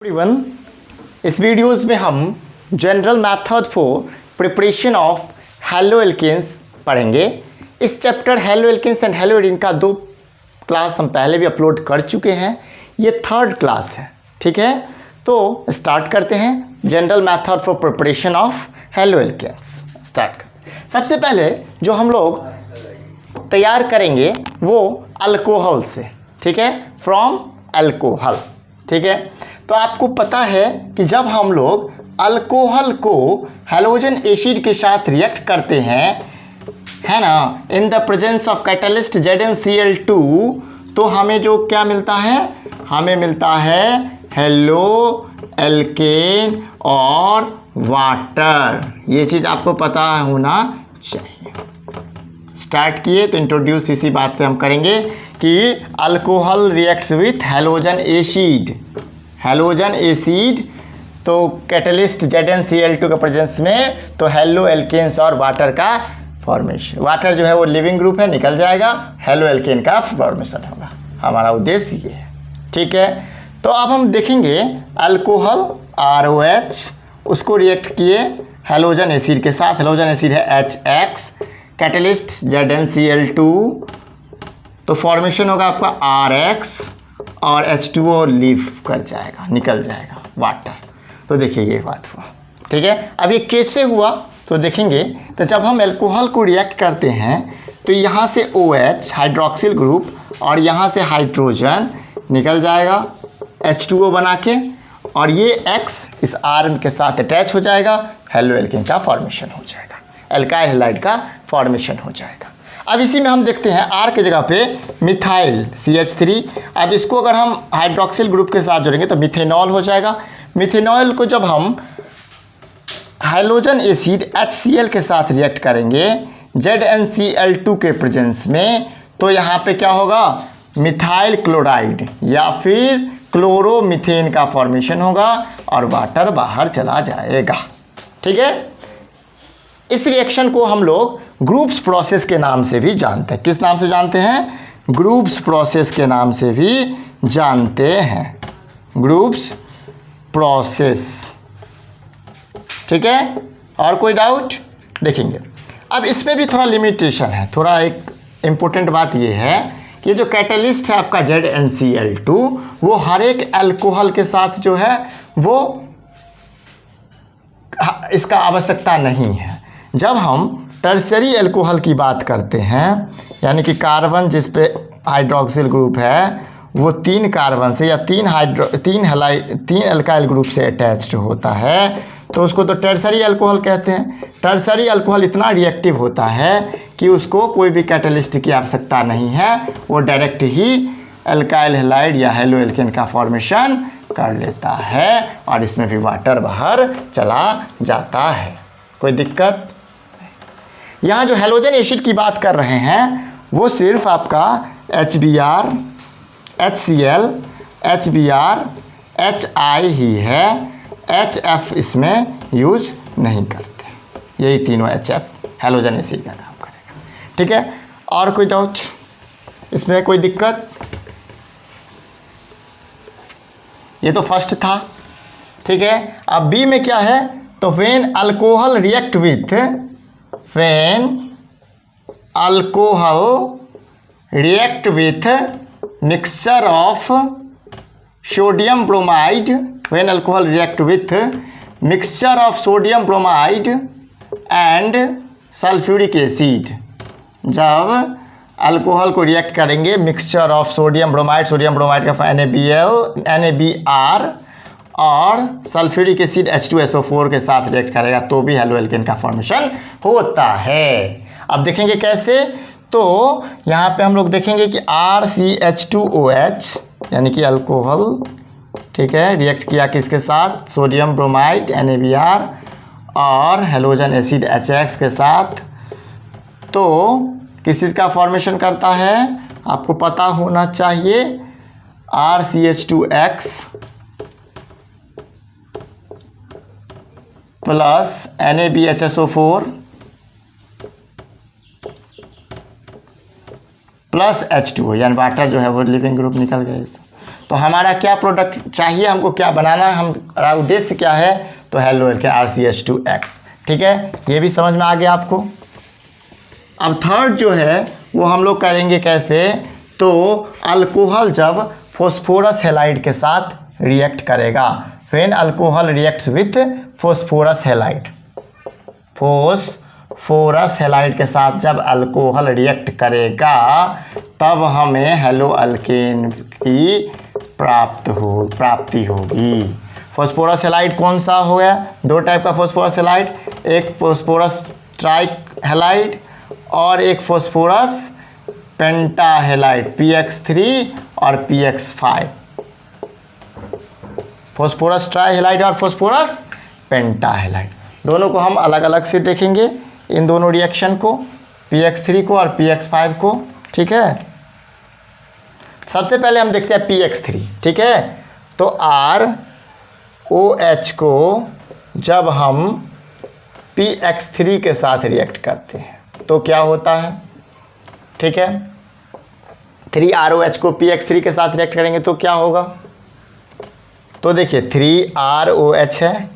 Everyone, इस videos में हम general method for preparation of haloalkanes पढ़ेंगे। इस चैप्टर हेलो एल्केन्स एंड हेलो एडीन का 2 क्लास हम पहले भी अपलोड कर चुके हैं। ये 3rd क्लास है, ठीक है। तो स्टार्ट करते हैं general method for preparation of haloalkanes. Start करते हैं। सबसे पहले जो हम लोग तैयार करेंगे वो अल्कोहल से, ठीक है, फ्रॉम अल्कोहल, ठीक है। तो आपको पता है कि जब हम लोग अल्कोहल को हैलोजन एसिड के साथ रिएक्ट करते हैं, है ना, in the presence of catalyst ZnCl2, तो हमें जो क्या मिलता है, हमें मिलता है हेलो एल्केन और वाटर। ये चीज़ आपको पता होना चाहिए। स्टार्ट किए तो इंट्रोड्यूस इसी बात पे हम करेंगे कि alcohol reacts with halogen acid. Halogen acid तो कैटलिस्ट ZnCl2 के प्रेजेंस में तो हेलो एल्केन्स और वाटर का फॉर्मेशन। वाटर जो है वो लिविंग ग्रुप है, निकल जाएगा, हेलो एल्केन का फॉर्मेशन होगा। हमारा उद्देश्य ये है, ठीक है। तो अब हम देखेंगे अल्कोहल ROH, उसको रिएक्ट किए हैलोजन एसिड के साथ। हैलोजन एसिड है HX, कैटलिस्ट ZnCl2, तो फॉर्मेशन होगा आपका RX और H2O लीव कर जाएगा, निकल जाएगा वाटर। तो देखिए ये बात हुआ, ठीक है। अब ये कैसे हुआ तो देखेंगे। तो जब हम अल्कोहल को रिएक्ट करते हैं तो यहाँ से OH हाइड्रोक्सिल ग्रुप और यहाँ से हाइड्रोजन निकल जाएगा H2O बना के, और ये X इस R के साथ अटैच हो जाएगा, हेलो एल्केन का फॉर्मेशन हो जाएगा, एल्काइल हैलाइड का फॉर्मेशन हो जाएगा। अब इसी में हम देखते हैं R के जगह पे मिथाइल CH3। अब इसको अगर हम हाइड्रोक्सिल ग्रुप के साथ जोड़ेंगे तो मिथेनॉल हो जाएगा। मिथेनॉल को जब हम हैलोजन एसिड HCl के साथ रिएक्ट करेंगे ZnCl2 के प्रेजेंस में, तो यहाँ पे क्या होगा, मिथाइल क्लोराइड या फिर क्लोरोमीथेन का फॉर्मेशन होगा और वाटर बाहर चला जाएगा, ठीक है। इस रिएक्शन को हम लोग ग्रुप्स प्रोसेस के नाम से भी जानते हैं। किस नाम से जानते हैं? ग्रुप्स प्रोसेस के नाम से भी जानते हैं, ग्रुप्स प्रोसेस, ठीक है। और कोई डाउट? देखेंगे। अब इसमें भी थोड़ा लिमिटेशन है। थोड़ा एक इम्पोर्टेंट बात ये है कि जो कैटलिस्ट है आपका ZnCl2, वो हर एक अल्कोहल के साथ जो है वो इसका आवश्यकता नहीं है। जब हम टर्सरी अल्कोहल की बात करते हैं, यानी कि कार्बन जिस पे हाइड्रोक्सिल ग्रुप है वो 3 कार्बन से या 3 अल्काइल ग्रुप से अटैच्ड होता है, तो उसको तो टर्सरी अल्कोहल कहते हैं। टर्सरी अल्कोहल इतना रिएक्टिव होता है कि उसको कोई भी कैटलिस्ट की आवश्यकता नहीं है, वो डायरेक्ट ही अल्काइल हैलाइड या हेलो एल्केन का फॉर्मेशन कर लेता है और इसमें भी वाटर बाहर चला जाता है। कोई दिक्कत? यहाँ जो हैलोजन एसिड की बात कर रहे हैं वो सिर्फ आपका HBr, HCl, HBr, HI ही है, HF इसमें यूज नहीं करते। यही तीनों HF हैलोजन एसिड का काम करेगा, ठीक है। और कोई डाउट इसमें? कोई दिक्कत? ये तो फर्स्ट था, ठीक है। अब B में क्या है, तो when alcohol react with, when alcohol react with mixture of sodium bromide, when alcohol react with mixture of sodium bromide and sulphuric acid. जब अल्कोहल को रिएक्ट करेंगे मिक्सचर ऑफ सोडियम ब्रोमाइड का NaBr और sulphuric acid H2SO4 के साथ react करेगा तो भी हेलो एल्केन का फॉर्मेशन होता है। अब देखेंगे कैसे। तो यहाँ पे हम लोग देखेंगे कि RCH2OH यानी कि अल्कोहल, ठीक है, रिएक्ट किया किसके साथ, सोडियम ब्रोमाइड NaBr और हेलोजन एसिड HX के साथ, तो किस चीज़ का फॉर्मेशन करता है आपको पता होना चाहिए, RCH2X plus NaBHSO4 plus H2O, यानी वाटर जो है वो लिविंग ग्रुप निकल गया। तो हमारा क्या प्रोडक्ट चाहिए, हमको क्या बनाना है, हमारा उद्देश्य क्या है, तो हेलो एल्केन RCH2X। ठीक है, ये भी समझ में आ गया आपको। अब थर्ड जो है वो हम लोग करेंगे कैसे, तो अल्कोहल जब फॉस्फोरस हैलाइड के साथ रिएक्ट करेगा, when alcohol reacts with phosphorus halide, phosphorus halide के साथ जब अल्कोहल रिएक्ट करेगा तब हमें हेलो अल्केन की प्राप्ति होगी। फॉस्फोरस हैलाइड कौन सा हो गया, दो टाइप का फॉस्फोरस हैलाइड, एक फॉस्फोरस ट्राइक हैलाइड और एक फॉस्फोरस पेंटाहेलाइड PX3 और PX5, फॉस्फोरस ट्राइहेलाइड और फॉस्फोरस पेंटाहेलाइड। दोनों को हम अलग अलग से देखेंगे, इन दोनों रिएक्शन को, PX3 को और PX5 को। ठीक है, सबसे पहले हम देखते हैं PX3। ठीक है, तो ROH को जब हम PX3 के साथ रिएक्ट करते हैं तो क्या होता है। ठीक है, 3ROH को PX3 के साथ रिएक्ट करेंगे तो क्या होगा, तो देखिए 3ROH है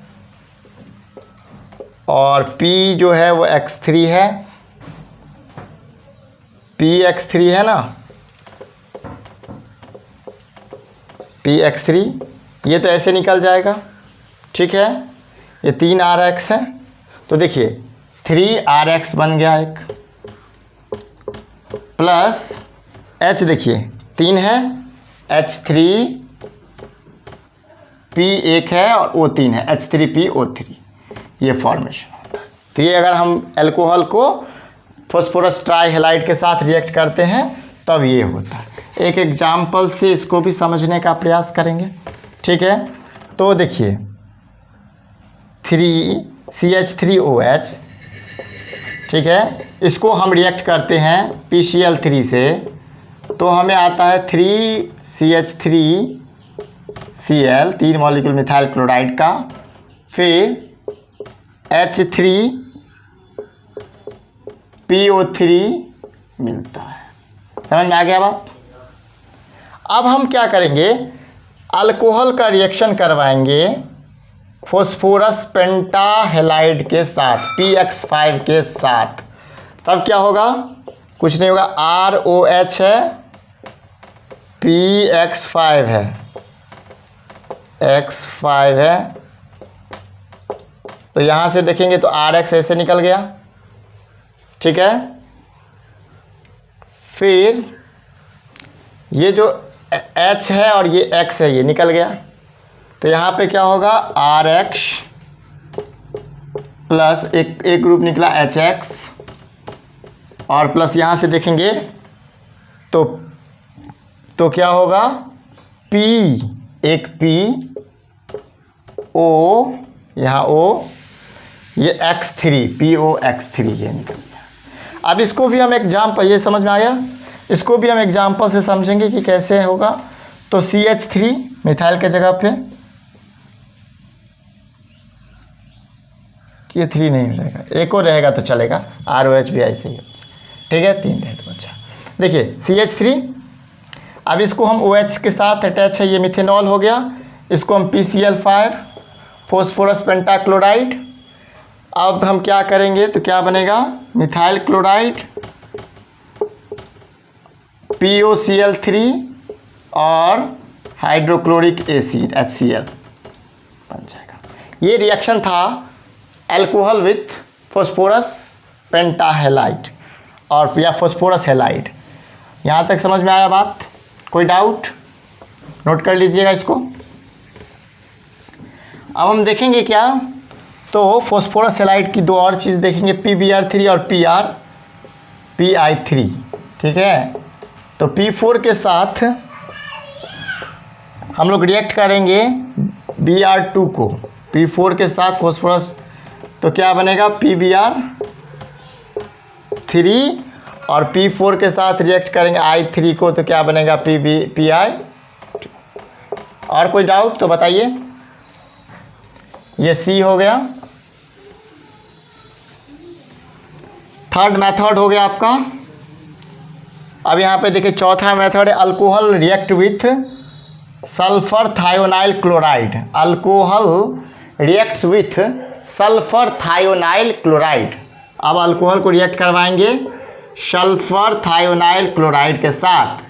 और P जो है वो X3 है, PX3 है ना, PX3, ये तो ऐसे निकल जाएगा। ठीक है, ये 3RX है, तो देखिए 3RX बन गया एक, प्लस H देखिए 3 है, H3 P 1 है और O 3 है, H3PO3, ये फॉर्मेशन होता है। तो ये अगर हम अल्कोहल को फॉस्फोरस ट्राइहेलाइड के साथ रिएक्ट करते हैं तब ये होता है। एक एग्जाम्पल से इसको भी समझने का प्रयास करेंगे। ठीक है, तो देखिए 3CH3OH, ठीक है, इसको हम रिएक्ट करते हैं PCl3 से तो हमें आता है 3CH3Cl, 3 मॉलिक्यूल मिथाइल क्लोराइड का, फिर H3PO3 मिलता है। समझ में आ गया बात। अब हम क्या करेंगे, अल्कोहल का रिएक्शन करवाएंगे फॉस्फोरस पेंटाहेलाइड के साथ, PX5 के साथ, तब क्या होगा, कुछ नहीं होगा, ROH है, PX5 है, X5 है, तो यहाँ से देखेंगे तो RX ऐसे निकल गया। ठीक है, फिर ये जो H है और ये X है ये निकल गया, तो यहाँ पे क्या होगा, RX प्लस एक ग्रुप निकला HX और प्लस यहाँ से देखेंगे तो क्या होगा, P, एक P, O, यहाँ O, ये X3, POX3 ये निकल गया। अब इसको भी हम एग्जाम्पल, ये समझ में आया, इसको भी हम एग्जाम्पल से समझेंगे कि कैसे होगा। तो CH3 मिथाइल के जगह पे, ये 3 नहीं रहेगा, एक और रहेगा तो चलेगा, ROH भी ऐसे ही। ठीक है, 3 रहे तो अच्छा। देखिए CH3, अब इसको हम OH के साथ अटैच है, ये मिथेनॉल हो गया, इसको हम PCl5 फॉस्फोरस पेंटाक्लोराइड। अब हम क्या करेंगे तो क्या बनेगा, मिथाइल क्लोराइड, POCl3 और हाइड्रोक्लोरिक एसिड HCl बन जाएगा। ये रिएक्शन था अल्कोहल विथ फॉस्फोरस पेंटाहेलाइड और या फॉस्फोरस हैलाइड। यहाँ तक समझ में आया बात, कोई डाउट, नोट कर लीजिएगा इसको। अब हम देखेंगे क्या, तो फॉस्फोरस हैलाइड की दो और चीज़ देखेंगे, PBr3 और PI3। ठीक है, तो P4 के साथ हम लोग रिएक्ट करेंगे Br2 को, P4 के साथ फॉस्फोरस, तो क्या बनेगा, PBr3 और P4 के साथ रिएक्ट करेंगे I3 को, तो क्या बनेगा, PI। और कोई डाउट तो बताइए। ये C हो गया, थर्ड मेथड हो गया आपका। अब यहाँ पे देखिए चौथा मेथड है alcohol react with sulphur thionyl chloride, alcohol reacts with sulphur thionyl chloride. अब अल्कोहल को रिएक्ट करवाएंगे सल्फर थायोनाइल क्लोराइड के साथ।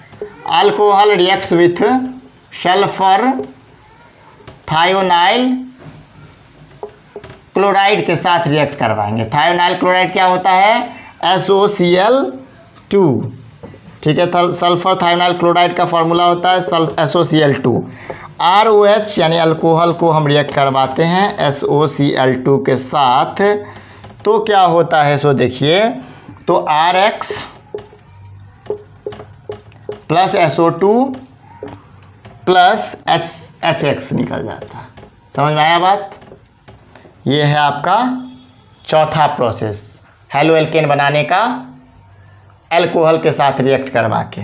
Alcohol reacts with sulphur thionyl chloride के साथ रिएक्ट करवाएंगे। थायोनाइल क्लोराइड क्या होता है? SOCl2, ठीक है। सल्फर थायोनाइल क्लोराइड का फॉर्मूला होता है SOCl2। ROH यानी अल्कोहल को हम रिएक्ट करवाते हैं SOCl2 के साथ, तो क्या होता है सो देखिए, तो RX plus SO2 plus HX निकल जाता है। समझ में आया बात? ये है आपका चौथा प्रोसेस हेलो एल्केन बनाने का, अल्कोहल के साथ रिएक्ट करवा के,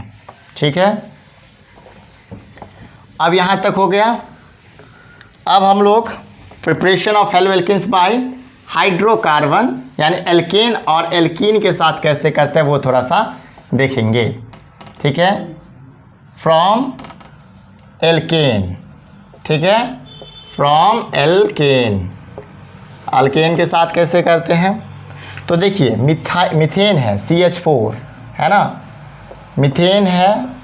ठीक है। अब यहाँ तक हो गया। अब हम लोग preparation of haloalkanes by hydrocarbon यानी एल्केन और एल्कीन के साथ कैसे करते हैं वो थोड़ा सा देखेंगे, ठीक है। फ्रॉम एल्केन, ठीक है, फ्रॉम एल्केन, अल्केन के साथ कैसे करते हैं? तो देखिए मीथेन है CH4, है ना, मीथेन है,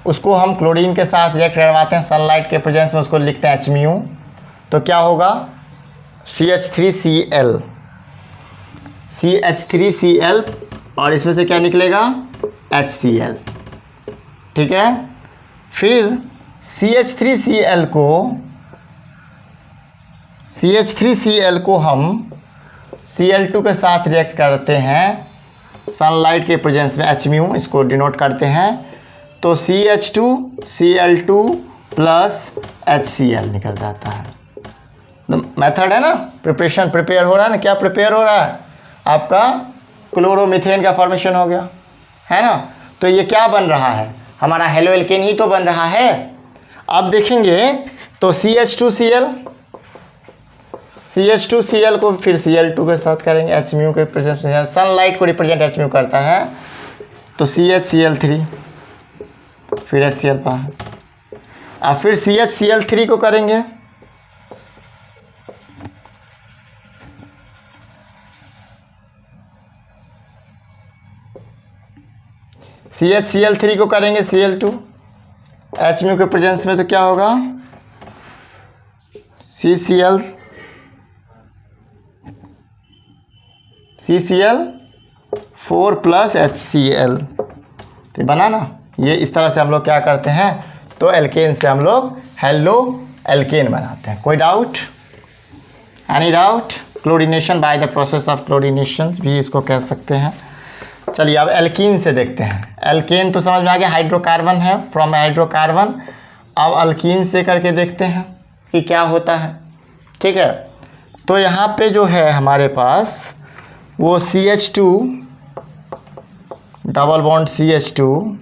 उसको हम क्लोरीन के साथ रिएक्ट करवाते हैं सनलाइट के प्रेजेंस में, उसको लिखते हैं HMU। तो क्या होगा? CH3Cl, CH3Cl और इसमें से क्या निकलेगा? HCl, ठीक है। फिर CH3Cl को हम Cl2 के साथ रिएक्ट करते हैं सनलाइट के प्रेजेंस में, HMU इसको डिनोट करते हैं। तो CH2Cl2 प्लस HCl निकल जाता है। मेथड है ना, प्रिपरेशन प्रिपेयर हो रहा है ना, क्या प्रिपेयर हो रहा है? आपका क्लोरोमीथेन का फॉर्मेशन हो गया, है ना। तो ये क्या बन रहा है? हमारा हेलो एल्केन ही तो बन रहा है। अब देखेंगे तो CH2Cl को फिर Cl2 के साथ करेंगे, HMU के प्रेजेंस में, सनलाइट को रिप्रेजेंट HMU करता है, तो CHCl3 फिर HCl बाहर। अब फिर CHCl3 को करेंगे, CHCl3 को करेंगे Cl2 HMU के प्रेजेंस में, तो क्या होगा? CCl4 प्लस HCl, तो बना ना। ये इस तरह से हम लोग क्या करते हैं, तो एल्केन से हम लोग हेलो एल्केन बनाते हैं। कोई doubt? Any doubt? Chlorination by the process of chlorination भी इसको कह सकते हैं। चलिए अब एल्कीन से देखते हैं। एल्केन तो समझ में आ गया, हाइड्रोकार्बन है, फ्रॉम हाइड्रोकार्बन। अब अल्कीन से करके देखते हैं कि क्या होता है, ठीक है। तो यहाँ पे जो है हमारे पास वो CH2 double bond CH2,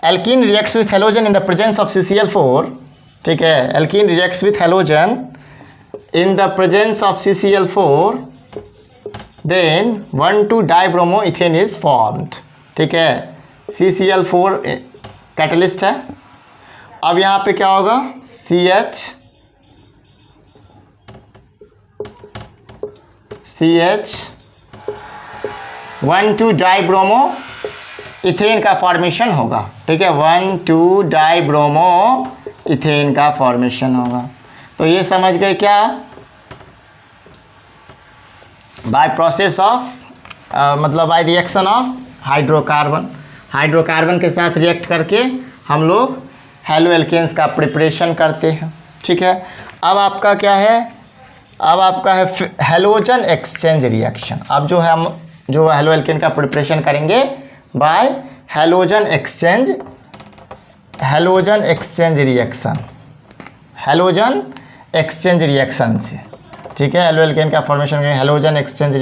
alkene reacts with halogen in the presence of CCl4, ठीक है। Alkene reacts with halogen in the presence of CCl4, then 1,2-dibromoethane is formed, ठीक है। CCl4 कैटलिस्ट है। अब यहाँ पे क्या होगा? CH 1,2-डाइब्रोमोइथेन का फॉर्मेशन होगा, ठीक है। 1,2-डाइब्रोमोइथेन का फॉर्मेशन होगा। तो ये समझ गए क्या? बाय प्रोसेस ऑफ मतलब by reaction of hydrocarbon, hydrocarbon के साथ रिएक्ट करके हम लोग हेलो एल्केन्स का प्रिपरेशन करते हैं, ठीक है। अब आपका क्या है? अब आपका है हेलोजन एक्सचेंज रिएक्शन। अब जो है हम जो हेलो एल्केन का प्रिपरेशन करेंगे बाय हेलोजन एक्सचेंज रिएक्शन से, ठीक है। हेलो एल्केन का फॉर्मेशन करेंगे हेलोजन एक्सचेंज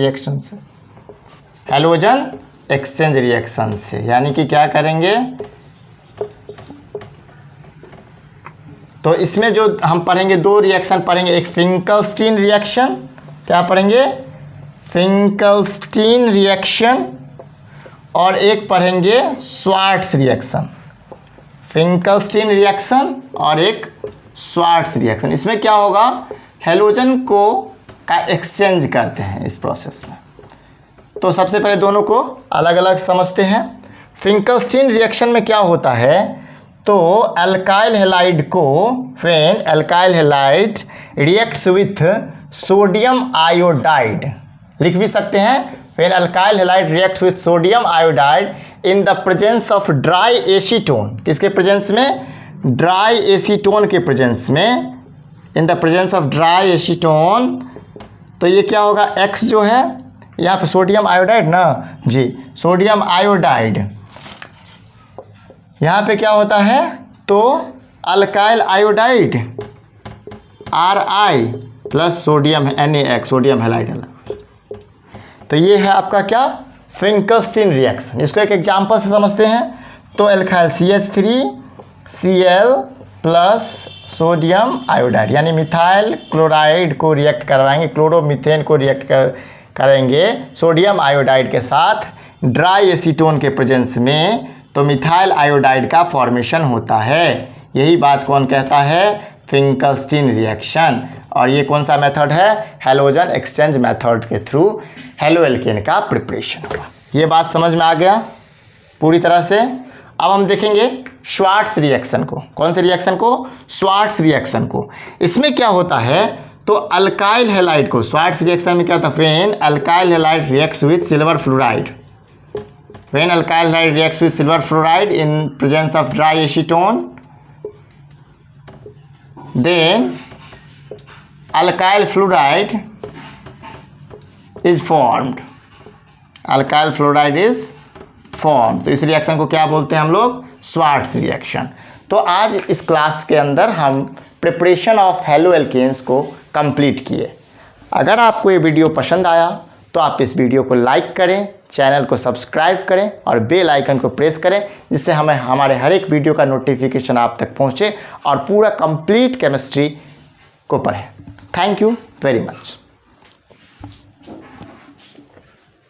रिएक्शन से, यानी कि क्या करेंगे? तो इसमें जो हम पढ़ेंगे दो रिएक्शन पढ़ेंगे, एक फिंकलस्टीन रिएक्शन, क्या पढ़ेंगे? फिंकलस्टीन रिएक्शन, और एक पढ़ेंगे श्वार्ट्ज रिएक्शन, फिंकलस्टीन रिएक्शन और एक श्वार्ट्ज रिएक्शन। इसमें क्या होगा, हैलोजन को का एक्सचेंज करते हैं इस प्रोसेस में। तो सबसे पहले दोनों को अलग अलग समझते हैं। फिंकलस्टीन रिएक्शन में क्या होता है, तो अल्काइल हैलाइड को when alkyl halide reacts with sodium iodide, लिख भी सकते हैं when alkyl halide reacts with sodium iodide in the presence of dry acetone, किसके प्रेजेंस में, ड्राई एसीटोन के प्रेजेंस में, in the presence of dry acetone. तो ये क्या होगा, X जो है यहाँ पे सोडियम आयोडाइड ना जी, सोडियम आयोडाइड, यहाँ पे क्या होता है, तो alkyl iodide Ri plus sodium NaX, sodium halide अलग। तो ये है आपका क्या, फिंकलस्टीन रिएक्शन। इसको एक एग्जांपल से समझते हैं। तो alkyl CH3Cl plus sodium iodide, यानी मिथाइल क्लोराइड को रिएक्ट करवाएंगे, क्लोरोमीथेन को रिएक्ट करेंगे सोडियम आयोडाइड के साथ ड्राई एसीटोन के प्रेजेंस में, तो मिथाइल आयोडाइड का फॉर्मेशन होता है। यही बात कौन कहता है, फिंकलस्टीन रिएक्शन। और ये कौन सा मेथड है, हैलोजन एक्सचेंज मेथड के थ्रू हेलोएल्केन का प्रिपरेशन हुआ। ये बात समझ में आ गया पूरी तरह से। अब हम देखेंगे श्वार्ट्ज रिएक्शन को। कौन से रिएक्शन को, श्वार्ट्ज रिएक्शन को। इसमें क्या होता है, तो अल्काइल हैलाइड को, श्वार्ट्ज रिएक्शन में क्या होता है, when alkyl halide reacts with silver fluoride, when alkyl halide reacts with silver fluoride in presence of dry acetone, then alkyl fluoride is formed, alkyl fluoride is formed। तो इस reaction को क्या बोलते हैं हम लोग, श्वार्ट्ज रिएक्शन। तो आज इस क्लास के अंदर हम प्रिपरेशन ऑफ हैलोएल्केन्स को कंप्लीट किए। अगर आपको ये वीडियो पसंद आया तो आप इस वीडियो को लाइक करें, चैनल को सब्सक्राइब करें और बेल आइकन को प्रेस करें, जिससे हमें हमारे हर एक वीडियो का नोटिफिकेशन आप तक पहुंचे और पूरा कंप्लीट केमिस्ट्री को पढ़ें। Thank you very much.